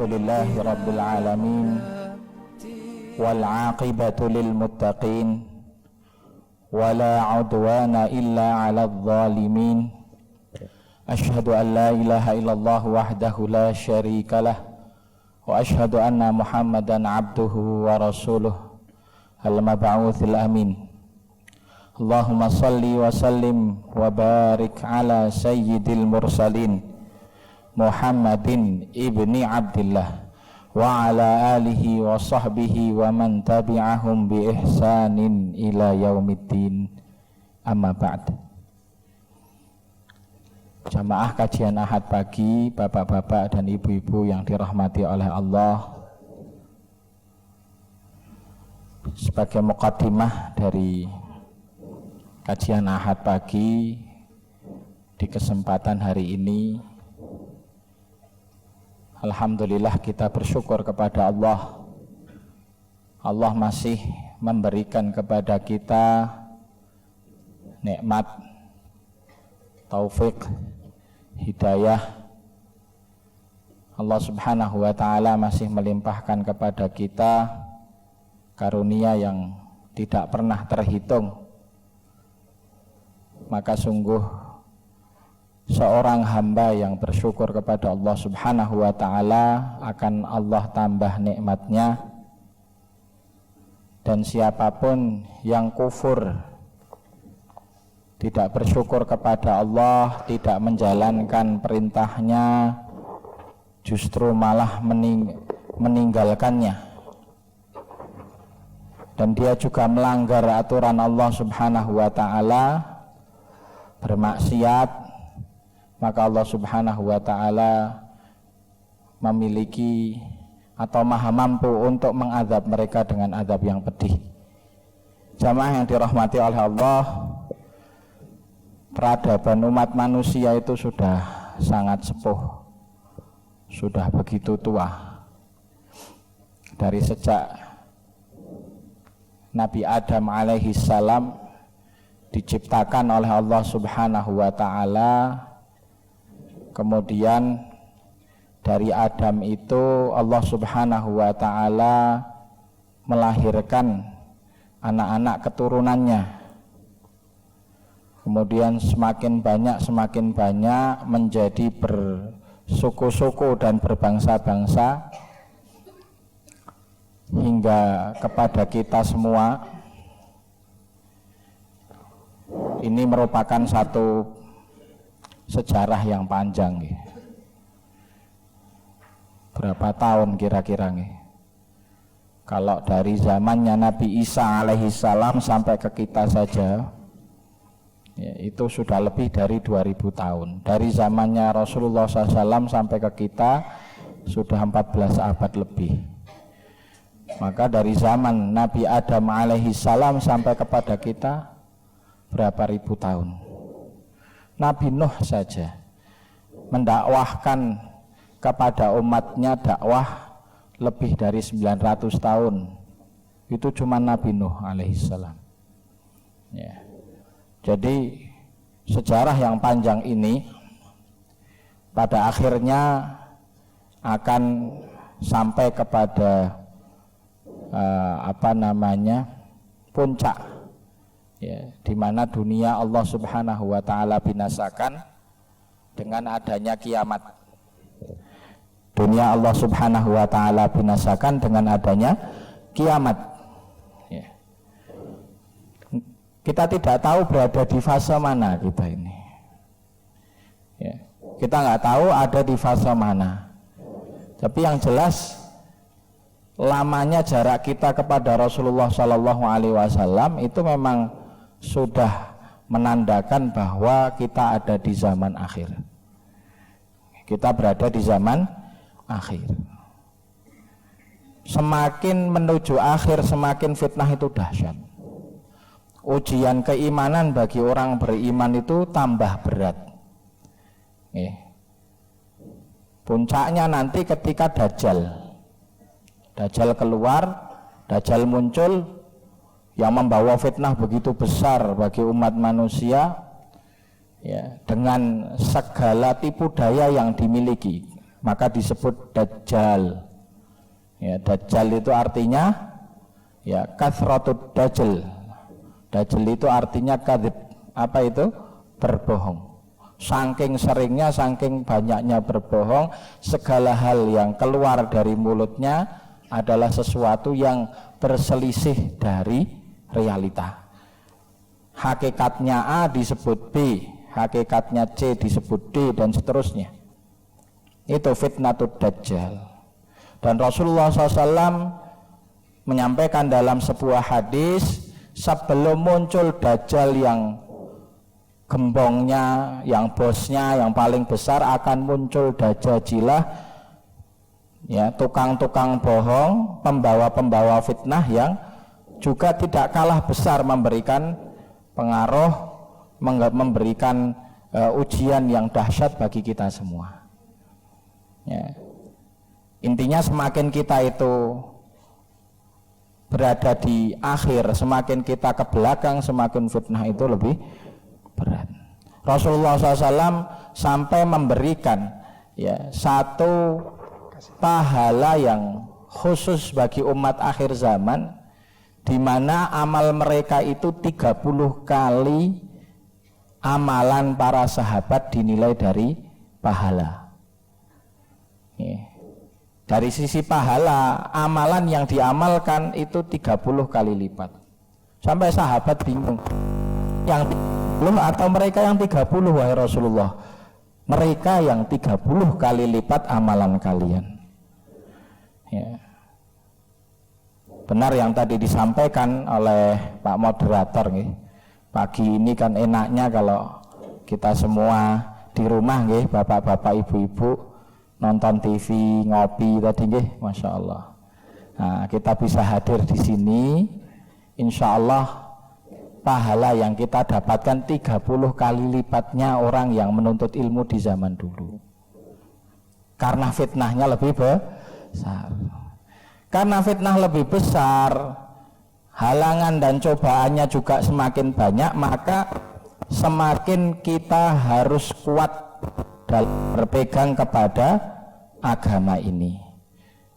Alhamdulillahi Rabbil Alamin, wal aqibatu lil muttaqin, wala udwana illa ala zalimin. Ashhadu an la ilaha illallah wahdahu la syarika lah, wa ashhadu anna Muhammadan abduhu wa rasuluh al-mab'utsil amin. Allahumma salli wa sallim wa barik ala sayyidil mursalin Muhammadin ibni Abdillah wa ala alihi wa sahbihi wa man tabi'ahum bi ihsanin ila yaumiddin. Amma ba'd. Jamaah kajian Ahad pagi, bapak-bapak dan ibu-ibu yang dirahmati oleh Allah, sebagai muqaddimah dari kajian Ahad pagi di kesempatan hari ini, alhamdulillah kita bersyukur kepada Allah. Allah masih memberikan kepada kita nikmat, taufik, hidayah. Allah subhanahu wa ta'ala masih melimpahkan kepada kita karunia yang tidak pernah terhitung. Maka sungguh seorang hamba yang bersyukur kepada Allah subhanahu wa ta'ala akan Allah tambah nikmatnya. Dan siapapun yang kufur, tidak bersyukur kepada Allah, tidak menjalankan perintahnya, justru malah meninggalkannya, dan dia juga melanggar aturan Allah subhanahu wa ta'ala, bermaksiat, maka Allah subhanahu wa ta'ala memiliki atau maha mampu untuk mengazab mereka dengan azab yang pedih. Jamaah yang dirahmati oleh Allah, peradaban umat manusia itu sudah sangat sepuh, sudah begitu tua. Dari sejak Nabi Adam alaihi salam diciptakan oleh Allah subhanahu wa ta'ala, kemudian dari Adam itu Allah subhanahu wa ta'ala melahirkan anak-anak keturunannya. Kemudian semakin banyak menjadi bersuku-suku dan berbangsa-bangsa, hingga kepada kita semua. Ini merupakan satu sejarah yang panjang. Berapa tahun kira-kira nih? Kalau dari zamannya Nabi Isa alaihi salam sampai ke kita saja, ya, itu sudah lebih dari 2000 tahun. Dari zamannya Rasulullah SAW sampai ke kita sudah 14 abad lebih. Maka dari zaman Nabi Adam alaihi salam sampai kepada kita berapa ribu tahun. Nabi Nuh saja mendakwahkan kepada umatnya dakwah lebih dari 900 tahun. Itu cuma Nabi Nuh alaihi salam. Ya. Jadi sejarah yang panjang ini pada akhirnya akan sampai kepada puncak, ya, di mana dunia Allah subhanahu wa ta'ala binasakan dengan adanya kiamat. Dunia Allah subhanahu wa ta'ala binasakan dengan adanya kiamat, ya. Kita tidak tahu berada di fase mana kita ini, ya. Kita nggak tahu ada di fase mana. Tapi yang jelas lamanya jarak kita kepada Rasulullah Shallallahu Alaihi Wasallam itu memang sudah menandakan bahwa kita ada di zaman akhir. Kita berada di zaman akhir. Semakin menuju akhir, semakin fitnah itu dahsyat. Ujian keimanan bagi orang beriman itu tambah berat. Puncaknya nanti ketika Dajjal keluar, Dajjal muncul yang membawa fitnah begitu besar bagi umat manusia, ya, dengan segala tipu daya yang dimiliki. maka disebut Dajjal. Ya, Dajjal itu artinya ya kathratud dajjal. Dajjal itu artinya kadzib. Apa itu? Berbohong. Saking seringnya, saking banyaknya berbohong, segala hal yang keluar dari mulutnya adalah sesuatu yang berselisih dari realita. Hakikatnya A disebut B, hakikatnya C disebut D, dan seterusnya. Itu fitnatud dajjal. Dan Rasulullah SAW menyampaikan dalam sebuah hadis, sebelum muncul dajjal yang gembongnya, yang bosnya, yang paling besar, akan muncul dajajilah, ya, tukang-tukang bohong, pembawa-pembawa fitnah yang juga tidak kalah besar memberikan pengaruh, memberikan ujian yang dahsyat bagi kita semua. Ya. Intinya semakin kita itu berada di akhir, semakin kita ke belakang, semakin fitnah itu lebih berat. Rasulullah SAW sampai memberikan ya satu pahala yang khusus bagi umat akhir zaman, di mana amal mereka itu 30 kali amalan para sahabat dinilai dari pahala. Ya. Dari sisi pahala, amalan yang diamalkan itu 30 kali lipat. Sampai sahabat bingung, yang 30 atau mereka yang 30, wahai Rasulullah? Mereka yang 30 kali lipat amalan kalian. Ya. Benar yang tadi disampaikan oleh Pak Moderator nih. Pagi ini kan enaknya kalau kita semua di rumah nih, bapak-bapak, ibu-ibu, nonton TV, ngopi tadi nggih, Masya Allah. Nah, kita bisa hadir di sini, insya Allah pahala yang kita dapatkan 30 kali lipatnya orang yang menuntut ilmu di zaman dulu. Karena fitnahnya lebih besar. Karena fitnah lebih besar, halangan dan cobaannya juga semakin banyak, maka semakin kita harus kuat dalam berpegang kepada agama ini,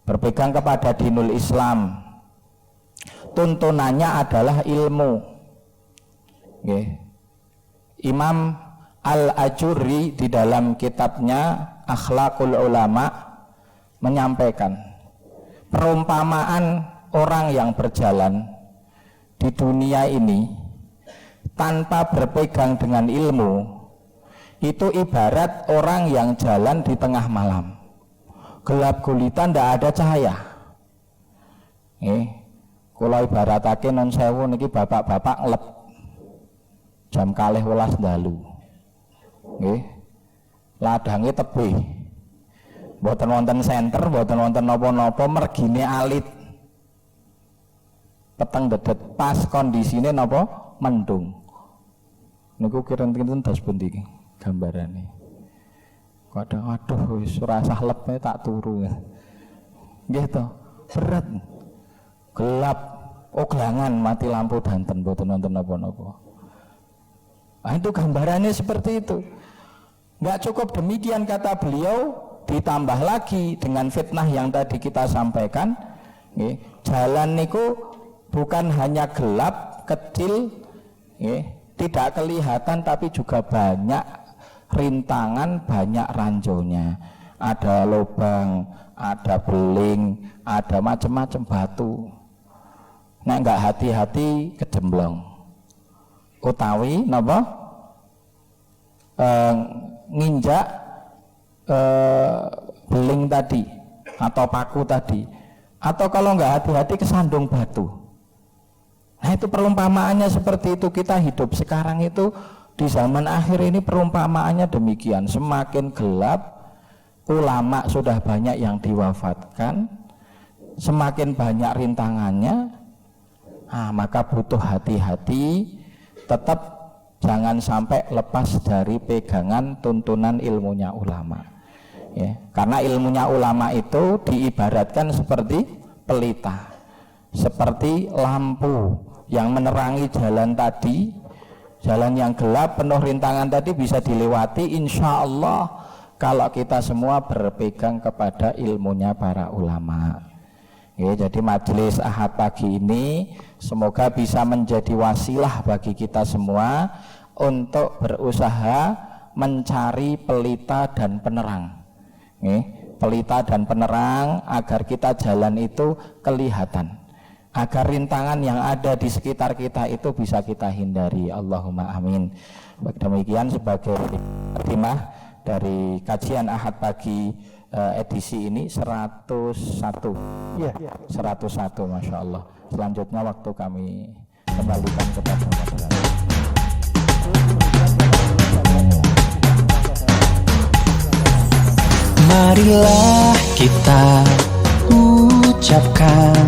berpegang kepada dinul Islam. Tuntunannya adalah ilmu. Imam Al-Ajurri di dalam kitabnya Akhlaqul Ulama menyampaikan perumpamaan orang yang berjalan di dunia ini tanpa berpegang dengan ilmu itu ibarat orang yang jalan di tengah malam, gelap gulita, tidak ada cahaya. Kula ibaratake non sewu niki bapak-bapak ngelep jam 12 dalu. Ladange tebih. Mboten wonten senter, mboten wonten napa-napa, mergine alit. Peteng dedet pas kondisine napa? Mendung. Niku kira-kira das pundi iki gambarane. Kadang aduh wis ora sah lepe tak turu. Nggih to, berat. Gelap, gelangan mati lampu danten mboten wonten napa-napa. Nah, itu gambarannya seperti itu. Nggak cukup demikian kata beliau, ditambah lagi dengan fitnah yang tadi kita sampaikan. Jalan niku bukan hanya gelap, kecil, tidak kelihatan, tapi juga banyak rintangan, banyak ranjaunya. Ada lubang, ada beling, ada macam-macam batu. Nek nggak hati-hati kejemblong. Utawi napa? Nginjak beling tadi atau paku tadi, atau kalau nggak hati-hati kesandung batu. Nah, itu perumpamaannya seperti itu. Kita hidup sekarang itu di zaman akhir ini perumpamaannya demikian. Semakin gelap, ulama sudah banyak yang diwafatkan, semakin banyak rintangannya. Maka butuh hati-hati, tetap jangan sampai lepas dari pegangan tuntunan ilmunya ulama. Karena ilmunya ulama itu diibaratkan seperti pelita, seperti lampu yang menerangi jalan tadi. Jalan yang gelap penuh rintangan tadi bisa dilewati, insya Allah kalau kita semua berpegang kepada ilmunya para ulama. Jadi majelis Ahad pagi ini semoga bisa menjadi wasilah bagi kita semua untuk berusaha mencari pelita dan penerang. Pelita dan penerang agar kita jalan itu kelihatan, agar rintangan yang ada di sekitar kita itu bisa kita hindari. Allahumma amin. Demikian sebagai khidmah dari kajian Ahad pagi edisi ini 101. Ya, 101, Masya Allah. Selanjutnya waktu kami kembalikan kepada masyarakat. Marilah kita ucapkan